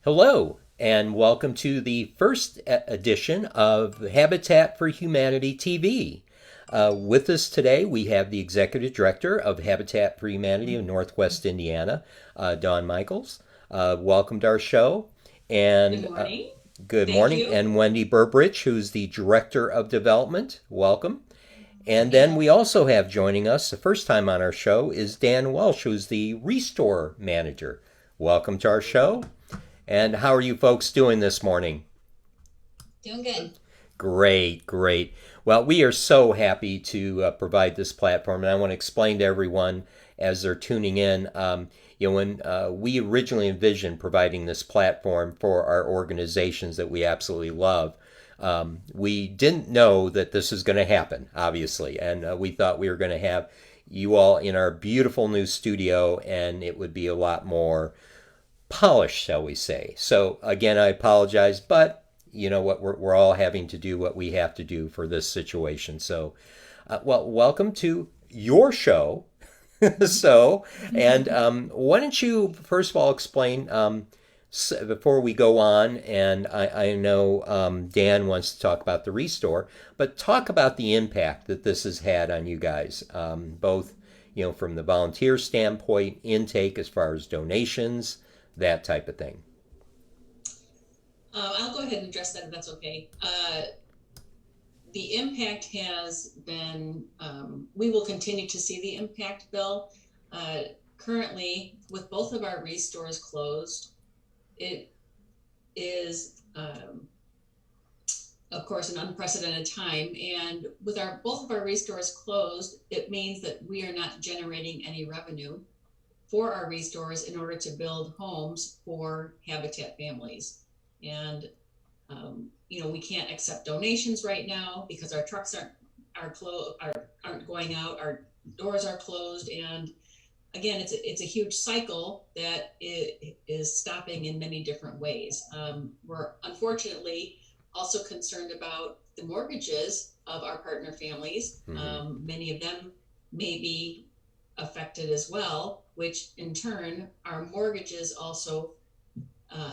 Hello, and welcome to the first edition of Habitat for Humanity TV. With us today, we have the Executive Director of Habitat for Humanity of Northwest Indiana, Dawn Michaels. Welcome to our show. Good And morning. good Thank morning. you. And Wendy Burbridge, who's the Director of Development. Welcome. And then we And also have joining us, the first time on our show, is Dan Welsh, who's the Restore Manager. Welcome to our show. And how are you folks doing this morning? doing good. Great, great. Well, we are so happy to provide this platform, and I want to explain to everyone as they're tuning in. When we originally envisioned providing this platform for our organizations that we absolutely love, we didn't know that this is going to happen, obviously, and we thought we were going to have you all in our beautiful new studio, and it would be a lot more polished, shall we say. So again, I apologize, but you know what? We're all having to do what we have to do for this situation. So, welcome to your show. So, and why don't you first of all explain before we go on? And I know Dan wants to talk about the restore, but talk about the impact that this has had on you guys, both from the volunteer standpoint, intake as far as donations, that type of thing. I'll go ahead and address that if that's okay. The impact has been, we will continue to see the impact, Bill. Currently, with both of our restores closed, it is, of course, an unprecedented time. And with both of our restores closed, it means that we are not generating any revenue for our restores in order to build homes for Habitat families. And we can't accept donations right now because our trucks aren't going out. Our doors are closed, and again, it's a huge cycle that is stopping in many different ways. We're unfortunately also concerned about the mortgages of our partner families. Many of them may be affected as well, which in turn, our mortgages also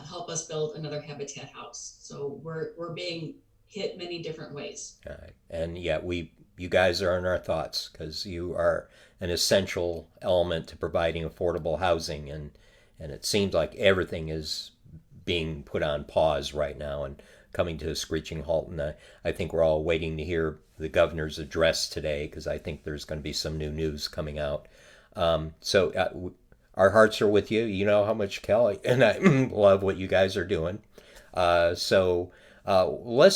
help us build another Habitat house. So we're being hit many different ways. All right. And yeah, you guys are in our thoughts because you are an essential element to providing affordable housing, and it seems like everything is being put on pause right now and coming to a screeching halt. And I think we're all waiting to hear the governor's address today because I think there's going to be some new news coming out. Our hearts are with you. You know how much Kelly and I love what you guys are doing. Let's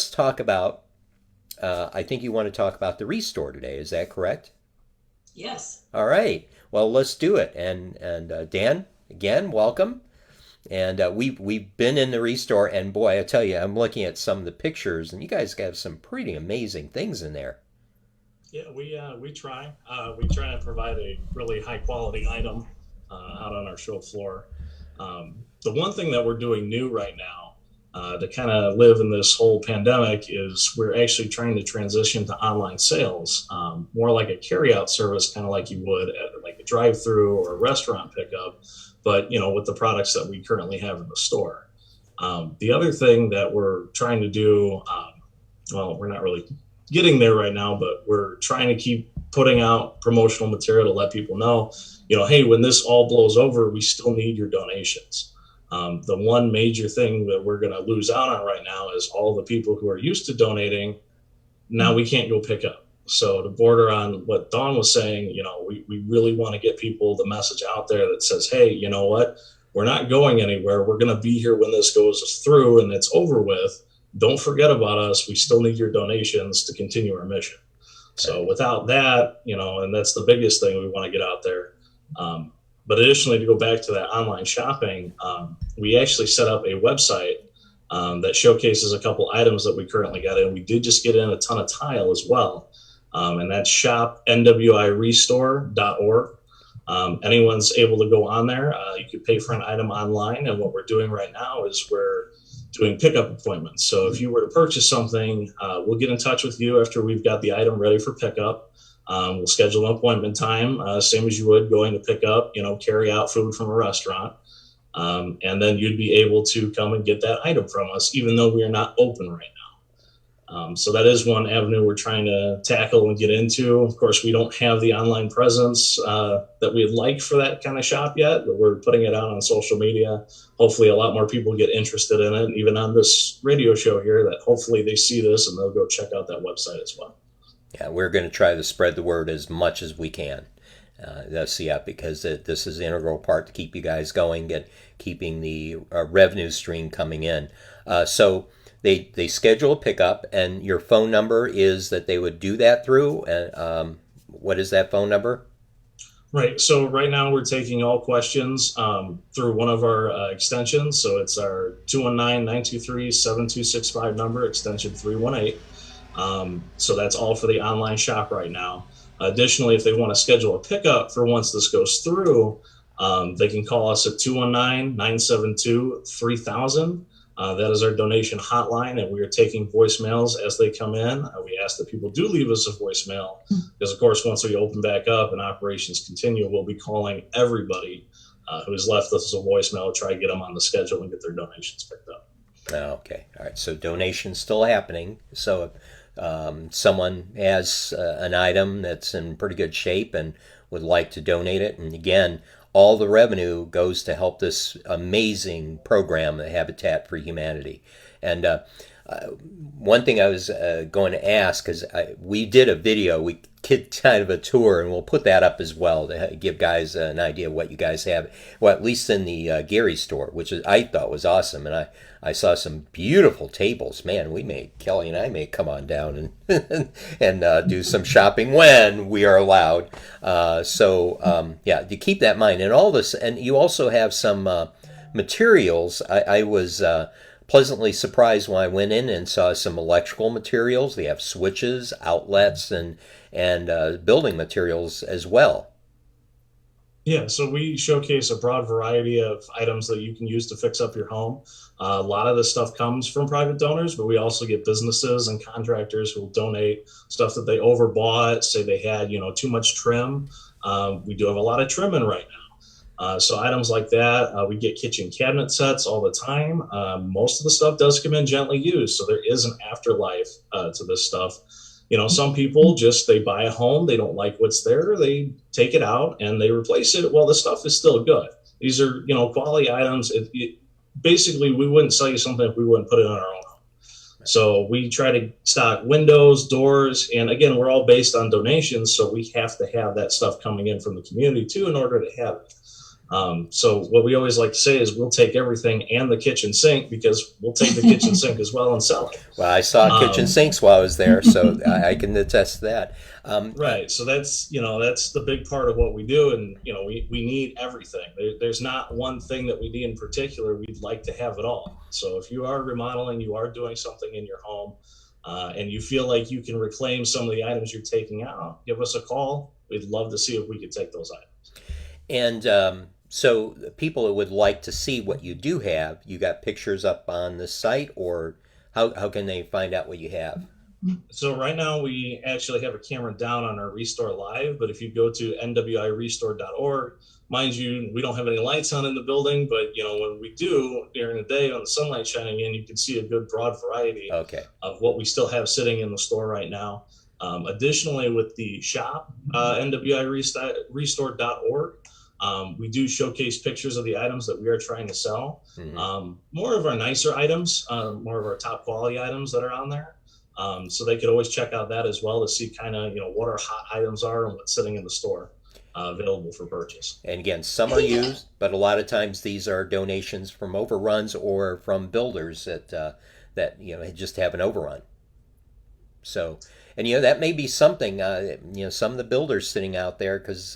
talk about. I think you want to talk about the restore today. Is that correct? Yes. All right. Well, let's do it. And Dan, again, welcome. And we've been in the restore, and boy, I tell you, I'm looking at some of the pictures, and you guys have some pretty amazing things in there. Yeah, we try. We try to provide a really high quality item out on our show floor. The one thing that we're doing new right now to kind of live in this whole pandemic is we're actually trying to transition to online sales, more like a carryout service, kind of like you would at like a drive-through or a restaurant pickup, but with the products that we currently have in the store. The other thing that we're trying to do, well, we're not really getting there right now, but we're trying to keep putting out promotional material to let people know, hey, when this all blows over, we still need your donations. The one major thing that we're going to lose out on right now is all the people who are used to donating. Now we can't go pick up. So to border on what Dawn was saying, we really want to get people the message out there that says, hey, you know what? We're not going anywhere. We're going to be here when this goes through and it's over with. Don't forget about us. We still need your donations to continue our mission. So without that, and that's the biggest thing we want to get out there. But additionally, to go back to that online shopping, we actually set up a website that showcases a couple items that we currently got in. We did just get in a ton of tile as well. And that's shopnwirestore.org. Anyone's able to go on there. You could pay for an item online. And what we're doing right now is we're doing pickup appointments. So if you were to purchase something, we'll get in touch with you after we've got the item ready for pickup. We'll schedule an appointment time, same as you would going to pick up, carry out food from a restaurant. And then you'd be able to come and get that item from us, even though we are not open right now. So that is one avenue we're trying to tackle and get into. Of course, we don't have the online presence that we'd like for that kind of shop yet, but we're putting it out on social media. Hopefully a lot more people get interested in it, even on this radio show here, that hopefully they see this and they'll go check out that website as well. Yeah, we're going to try to spread the word as much as we can. Because this is an integral part to keep you guys going and keeping the revenue stream coming in. So they schedule a pickup, and your phone number is that they would do that through. And what is that phone number? Right. So right now we're taking all questions through one of our extensions. So it's our 219-923-7265 number, extension 318. So that's all for the online shop right now. Additionally, if they want to schedule a pickup for once this goes through, they can call us at 219-972-3000. That is our donation hotline, and we are taking voicemails as they come in. We ask that people do leave us a voicemail because, of course, once we open back up and operations continue, we'll be calling everybody who has left us a voicemail to try to get them on the schedule and get their donations picked up. Okay. All right. So donations still happening. So someone has an item that's in pretty good shape and would like to donate it, and again, all the revenue goes to help this amazing program, the Habitat for Humanity. And one thing I was going to ask, because we did a video, we did kind of a tour, and we'll put that up as well to give guys an idea of what you guys have, well, at least in the Gary store, which I thought was awesome. And I saw some beautiful tables. Man, Kelly and I may come on down and and do some shopping when we are allowed. Yeah, to keep that in mind. And all this, and you also have some materials. I was pleasantly surprised when I went in and saw some electrical materials. They have switches, outlets, and building materials as well. Yeah, so we showcase a broad variety of items that you can use to fix up your home. A lot of this stuff comes from private donors, but we also get businesses and contractors who will donate stuff that they overbought, say they had, too much trim. We do have a lot of trimming right now. So items like that, we get kitchen cabinet sets all the time. Most of the stuff does come in gently used, so there is an afterlife to this stuff. Some people they buy a home, they don't like what's there, they take it out and they replace it. Well, the stuff is still good. These are, quality items. Basically, we wouldn't sell you something if we wouldn't put it in our own home. So we try to stock windows, doors, and again, we're all based on donations, so we have to have that stuff coming in from the community too in order to have it. So what we always like to say is we'll take everything and the kitchen sink, because we'll take the kitchen sink as well and sell it. Well, I saw kitchen sinks while I was there, so I can attest to that. Right. So that's the big part of what we do. And, we need everything. There's not one thing that we need in particular. We'd like to have it all. So if you are remodeling, you are doing something in your home, and you feel like you can reclaim some of the items you're taking out, give us a call. We'd love to see if we could take those items. And so people that would like to see what you do have, you got pictures up on the site, or how can they find out what you have? So right now we actually have a camera down on our Restore Live, but if you go to nwirestore.org, mind you, we don't have any lights on in the building, but when we do during the day on the sunlight shining in, you can see a good broad variety of what we still have sitting in the store right now. Additionally, with the shop, nwirestore.org, we do showcase pictures of the items that we are trying to sell. Mm-hmm. More of our nicer items, more of our top quality items that are on there. So they could always check out that as well to see kind of, what our hot items are and what's sitting in the store available for purchase. And again, some are used, but a lot of times these are donations from overruns or from builders that just have an overrun. So, and that may be something, some of the builders sitting out there, because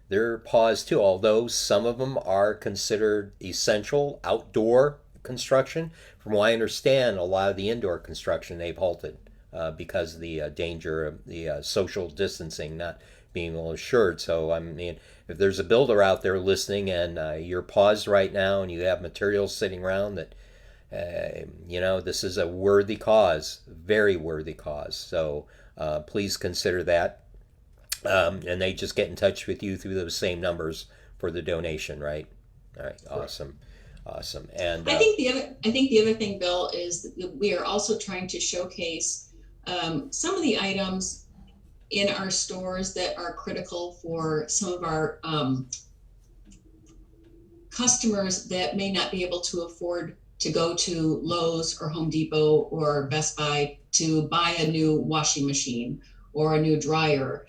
they're paused too, although some of them are considered essential outdoor construction. From what I understand, a lot of the indoor construction they've halted because of the danger of the social distancing not being well assured. So, I mean, if there's a builder out there listening and you're paused right now and you have materials sitting around that, this is a worthy cause, very worthy cause. So please consider that. And they just get in touch with you through those same numbers for the donation, right? All right, awesome, awesome. And I think the other thing, Bill, is that we are also trying to showcase some of the items in our stores that are critical for some of our customers that may not be able to afford to go to Lowe's or Home Depot or Best Buy to buy a new washing machine or a new dryer.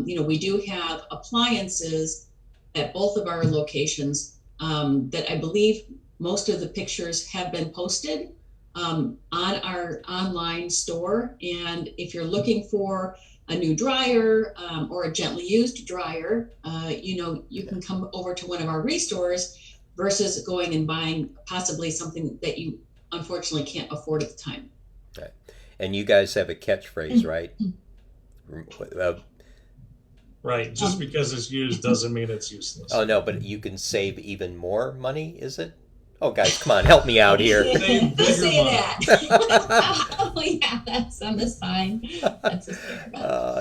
We do have appliances at both of our locations that I believe most of the pictures have been posted on our online store. And if you're looking for a new dryer or a gently used dryer, you can come over to one of our restores versus going and buying possibly something that you unfortunately can't afford at the time. right. And you guys have a catchphrase, right? Right. Just because it's used doesn't mean it's useless. Oh no, but you can save even more money, is it? Oh guys, come on, help me out here. Save Don't say bigger money. that. Oh yeah, that's on the sign. That's hysterical.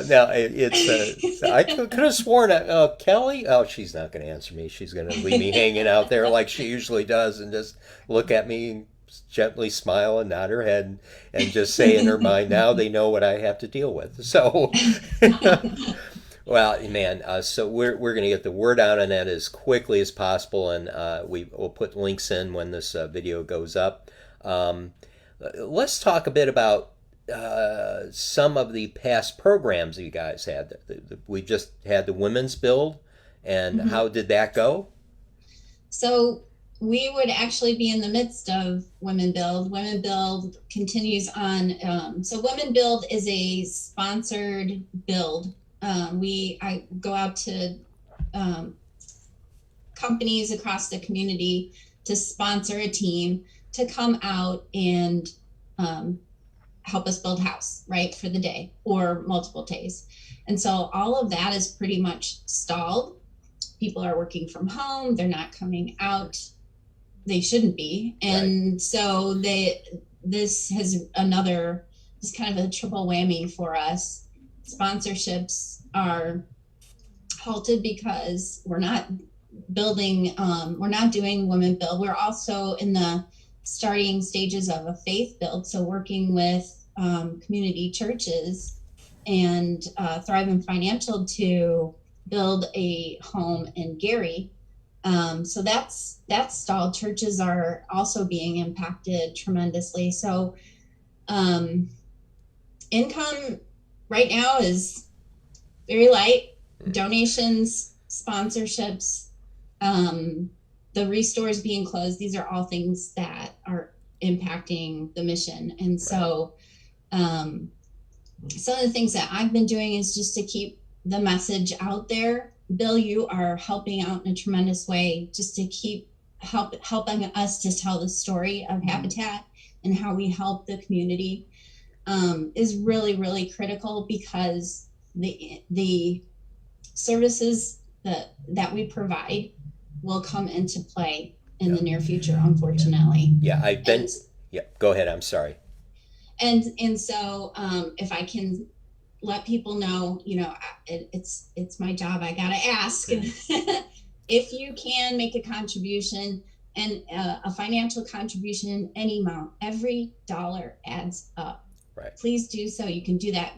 Now it's I could have sworn Kelly. Oh, she's not going to answer me. She's going to leave me hanging out there like she usually does, and just look at me, gently smile and nod her head, and just say in her mind, "Now they know what I have to deal with." So. Well, man, so we're going to get the word out on that as quickly as possible, and we'll put links in when this video goes up. Let's talk a bit about some of the past programs you guys had. We just had the Women's Build, and how did that go? So we would actually be in the midst of Women Build. Women Build continues on. So Women Build is a sponsored build. I go out to companies across the community to sponsor a team to come out and help us build house, right, for the day or multiple days. And so all of that is pretty much stalled. People are working from home. They're not coming out. They shouldn't be. And so this is kind of a triple whammy for us. Sponsorships are halted because we're not building, we're not doing Women Build. We're also in the starting stages of a faith build. So working with community churches and Thrive Financial to build a home in Gary. So that's stalled. Churches are also being impacted tremendously. So income right now is very light. Donations, sponsorships, the restores being closed. These are all things that are impacting the mission. And so some of the things that I've been doing is just to keep the message out there. Bill, you are helping out in a tremendous way just to keep helping us to tell the story of Habitat and how we help the community. Is really, really critical because the services that we provide will come into play in the near future, unfortunately. Yeah, go ahead. I'm sorry. And so if I can let people know, it's my job. I gotta ask if you can make a contribution and a financial contribution, any amount, every dollar adds up. Right. Please do so. You can do that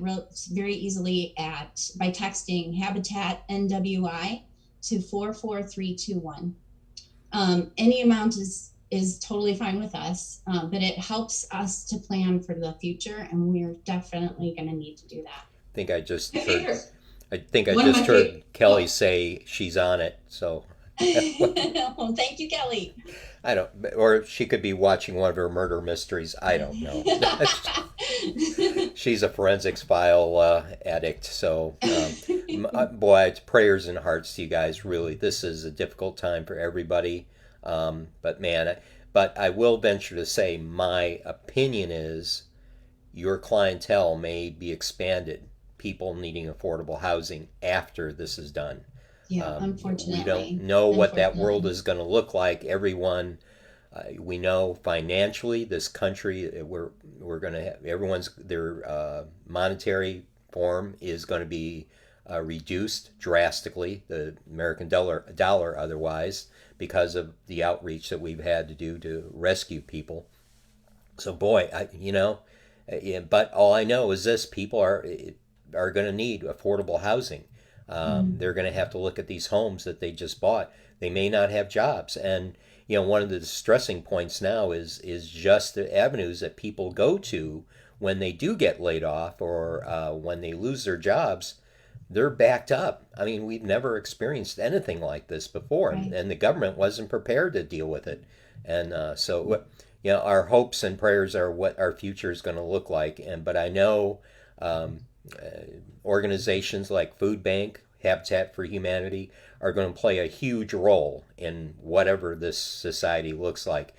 very easily by texting Habitat NWI to 44321. Any amount is totally fine with us, but it helps us to plan for the future, and we're definitely going to need to do that. I think I just One of my heard Kelly say she's on it. So Well, thank you, Kelly. I don't, or she could be watching one of her murder mysteries. I don't know. She's a forensics file addict. So, boy, it's prayers and hearts to you guys. Really, this is a difficult time for everybody. But man, I will venture to say my opinion is your clientele may be expanded. People needing affordable housing after this is done. Yeah, unfortunately. We don't know what that world is going to look like. Everyone, we know financially, this country, we're going to have, their monetary form is going to be reduced drastically, the American dollar otherwise, because of the outreach that we've had to do to rescue people. So boy, but all I know is this: people are going to need affordable housing. They're going to have to look at these homes that they just bought. They may not have jobs, and one of the distressing points now is just the avenues that people go to when they do get laid off or when they lose their jobs. They're backed up. I mean, we've never experienced anything like this before, Right. and the government wasn't prepared to deal with it. And our hopes and prayers are what our future is going to look like. But I know organizations like Food Bank, Habitat for Humanity are going to play a huge role in whatever this society looks like,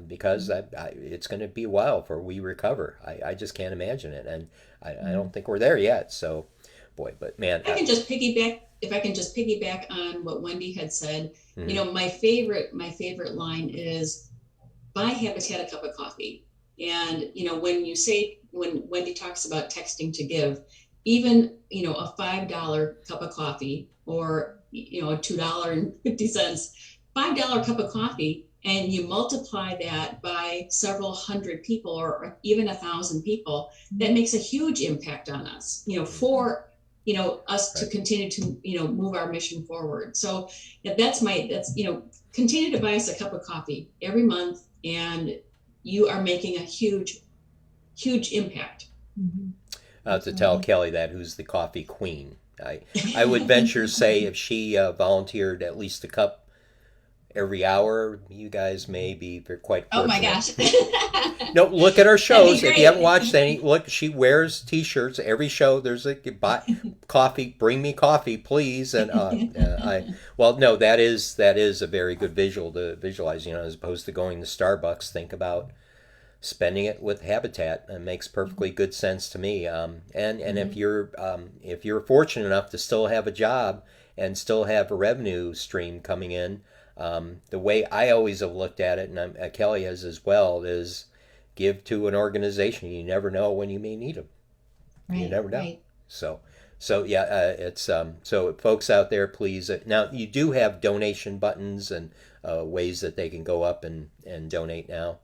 because it's going to be a while before we recover. I just can't imagine it, and I don't think we're there yet. So, boy, but man, I can just piggyback. If I can just piggyback on what Wendy had said, mhm. my favorite line is, buy Habitat a cup of coffee. And when Wendy talks about texting to give, even a $5 cup of coffee, or a $2.50, $5 cup of coffee, and you multiply that by several hundred people, or even 1,000 people, that makes a huge impact on us, for us to Right. continue to move our mission forward. So that's continue to buy us a cup of coffee every month, and you are making a huge impact. Mhm. To tell Kelly that, who's the coffee queen. I would venture to say if she volunteered at least a cup every hour, you guys may be quite Oh my fortunate. gosh. No, look at our shows. If great. you haven't watched any, look, she wears T-shirts every show. There's a buy coffee, bring me coffee, please. And no, that is a very good visual to visualize. As opposed to going to Starbucks, think about spending it with Habitat. It makes perfectly good sense to me. And if you're fortunate enough to still have a job and still have a revenue stream coming in, the way I always have looked at it, and Kelly has as well, is give to an organization. You never know when you may need them. You Right, never know. right. So yeah, it's so folks out there, please. Now you do have donation buttons and ways that they can go up and donate now.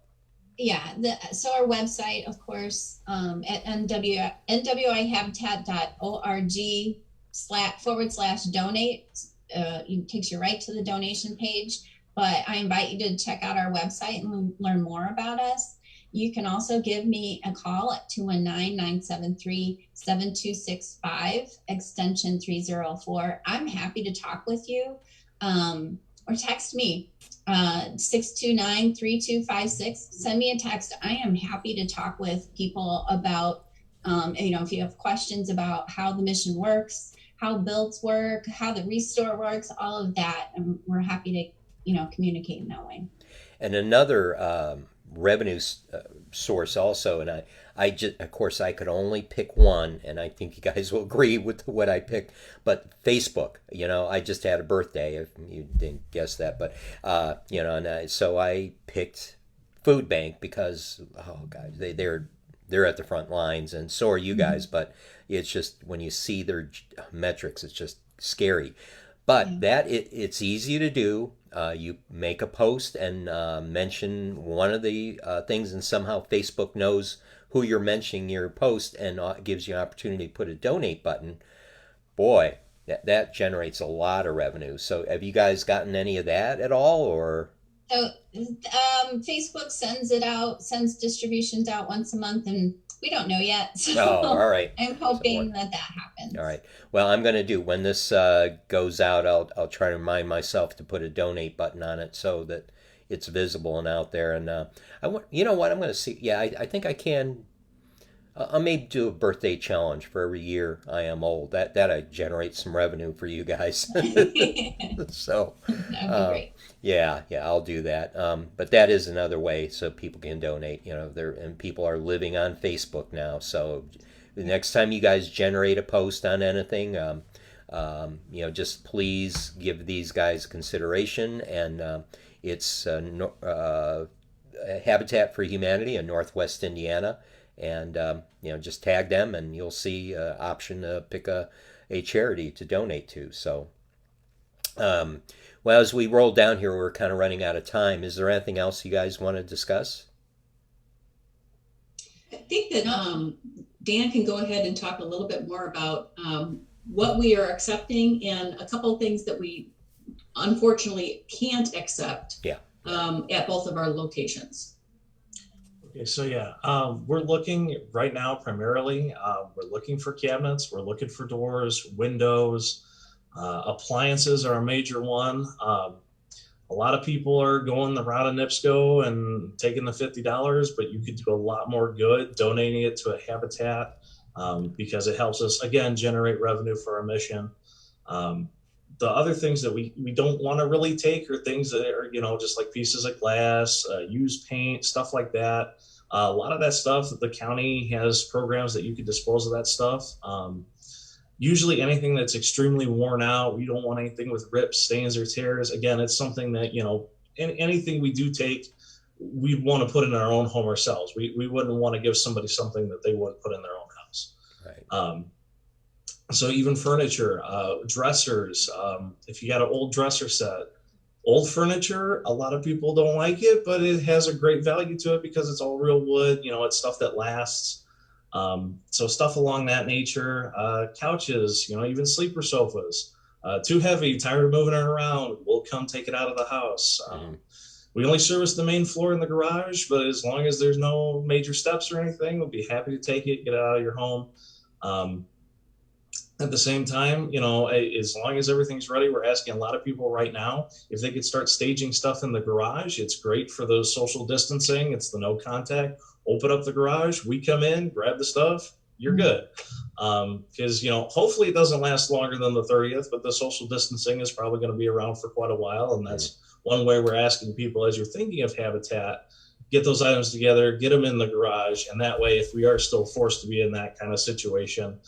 Yeah, so our website, of course, at nwihabitat.org//donate, it takes you right to the donation page. But I invite you to check out our website and learn more about us. You can also give me a call at 219-973-7265, extension 304. I'm happy to talk with you, or text me, 629-3256. Send me a text. I am happy to talk with people about, if you have questions about how the mission works, how builds work, how the restore works, all of that. And we're happy to, communicate in that way. And another revenue source also, and I just, of course, I could only pick one, and I think you guys will agree with what I picked. But Facebook, I just had a birthday, if you didn't guess that, but so I picked Food Bank because, oh God, they're at the front lines, and so are you guys. But it's just when you see their metrics, it's just scary. But it's easy to do. You make a post and mention one of the things, and somehow Facebook knows who you're mentioning your post and gives you an opportunity to put a donate button. Boy, that generates a lot of revenue. So have you guys gotten any of that at all, or? So Facebook sends distributions out once a month, and we don't know yet. So All right. I'm hoping that happens. All right. Well, I'm going to do, when this goes out, I'll try to remind myself to put a donate button on it so that it's visible and out there. And I want, what I'm going to see. Yeah, I think I can. I'll maybe do a birthday challenge for every year I am old. That generates some revenue for you guys. So, That'd be great. yeah, I'll do that. But that is another way so people can donate. And people are living on Facebook now. So the next time you guys generate a post on anything, just please give these guys consideration. And it's Habitat for Humanity in Northwest Indiana. and just tag them, and you'll see option to pick a charity to donate to. So, well, as we roll down here, we're kind of running out of time. Is there anything else you guys want to discuss? I think that Dan can go ahead and talk a little bit more about what we are accepting and a couple of things that we unfortunately can't accept Yeah. at both of our locations. Okay, so yeah, we're looking right now primarily, we're looking for cabinets, we're looking for doors, windows, appliances are a major one. A lot of people are going the route of NIPSCO and taking the $50, but you could do a lot more good donating it to a habitat, because it helps us, again, generate revenue for our mission. The other things that we don't want to really take are things that are, just like pieces of glass, used paint, stuff like that. A lot of that stuff, the county has programs that you could dispose of that stuff. Usually anything that's extremely worn out, we don't want anything with rips, stains, or tears. Again, it's something that, anything we do take, we want to put in our own home ourselves. We wouldn't want to give somebody something that they wouldn't put in their own house. Right. So even furniture, dressers, if you got an old dresser set, old furniture, a lot of people don't like it, but it has a great value to it because it's all real wood, it's stuff that lasts. So stuff along that nature, couches, even sleeper sofas, too heavy, tired of moving it around, we'll come take it out of the house. We only service the main floor in the garage, but as long as there's no major steps or anything, we'll be happy to take it, get it out of your home. At the same time, as long as everything's ready, we're asking a lot of people right now if they could start staging stuff in the garage. It's great for those social distancing. It's the no contact. Open up the garage, we come in, grab the stuff, you're good. Because, hopefully it doesn't last longer than the 30th, but the social distancing is probably going to be around for quite a while. And that's one way we're asking people, as you're thinking of habitat, get those items together, get them in the garage. And that way, if we are still forced to be in that kind of situation,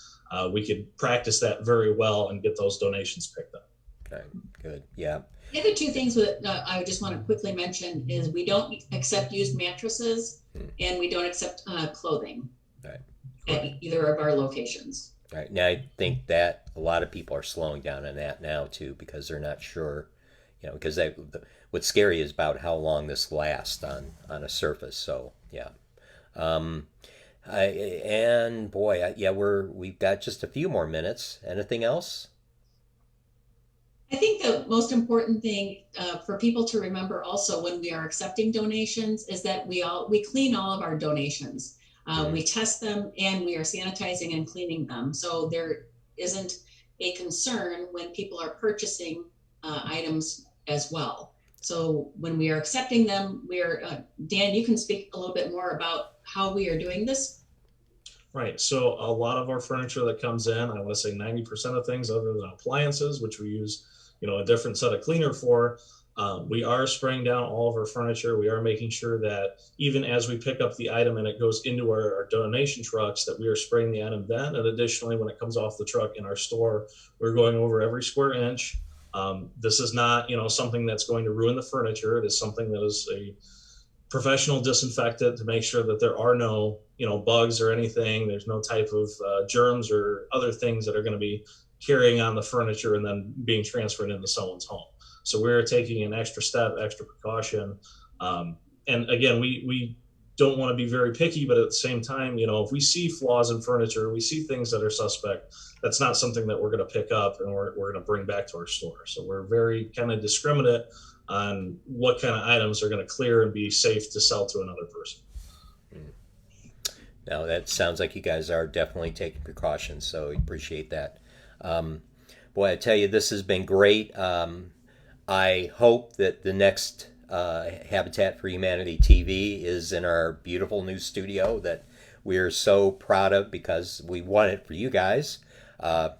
we could practice that very well and get those donations picked up. Okay, good. Yeah. The other two things that I just want to quickly mention is we don't accept used mattresses and we don't accept clothing Right. at either of our locations. Right. Now, I think that a lot of people are slowing down on that now, too, because they're not sure, because what's scary is about how long this lasts on a surface. So, yeah. We've got just a few more minutes. Anything else? I think the most important thing for people to remember also when we are accepting donations is that we clean all of our donations. We test them and we are sanitizing and cleaning them. So there isn't a concern when people are purchasing items as well. So when we are accepting them, Dan, you can speak a little bit more about how we are doing this. Right. So a lot of our furniture that comes in, I want to say 90% of things other than appliances, which we use, a different set of cleaner for, we are spraying down all of our furniture. We are making sure that even as we pick up the item and it goes into our donation trucks, that we are spraying the item then. And additionally, when it comes off the truck in our store, we're going over every square inch. This is not, something that's going to ruin the furniture. It is something that is a professional disinfectant to make sure that there are no, bugs or anything. There's no type of germs or other things that are going to be carrying on the furniture and then being transferred into someone's home. So we're taking an extra step, extra precaution. And again, we don't want to be very picky, but at the same time, if we see flaws in furniture, we see things that are suspect, that's not something that we're going to pick up and we're going to bring back to our store. So we're very kind of discriminate on what kind of items are going to clear and be safe to sell to another person. Now, that sounds like you guys are definitely taking precautions, so we appreciate that. Boy, I tell you, this has been great. I hope that the next Habitat for Humanity TV is in our beautiful new studio that we're so proud of because we want it for you guys.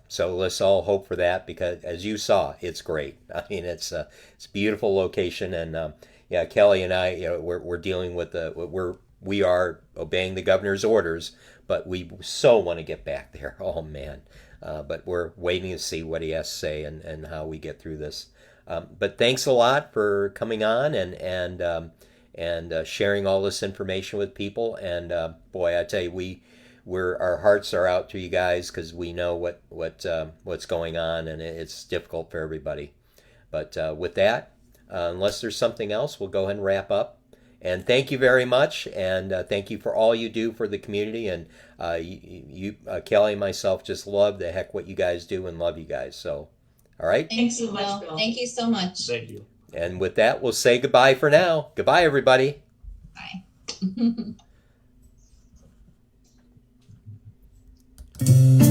So let's all hope for that because, as you saw, it's great. I mean, it's a beautiful location, and Kelly and I, we're dealing with we are obeying the governor's orders, but we so want to get back there. Oh man. But we're waiting to see what he has to say and how we get through this. But thanks a lot for coming on and and sharing all this information with people. And boy, I tell you, our hearts are out to you guys because we know what's going on, and it's difficult for everybody. But with that, unless there's something else, we'll go ahead and wrap up. And thank you very much, and thank you for all you do for the community. And Kelly and myself just love the heck what you guys do and love you guys. So, all right. Thanks Thank so you, much, Bill. Bill. Thank you so much. Thank you. And with that, we'll say goodbye for now. Goodbye, everybody. Bye.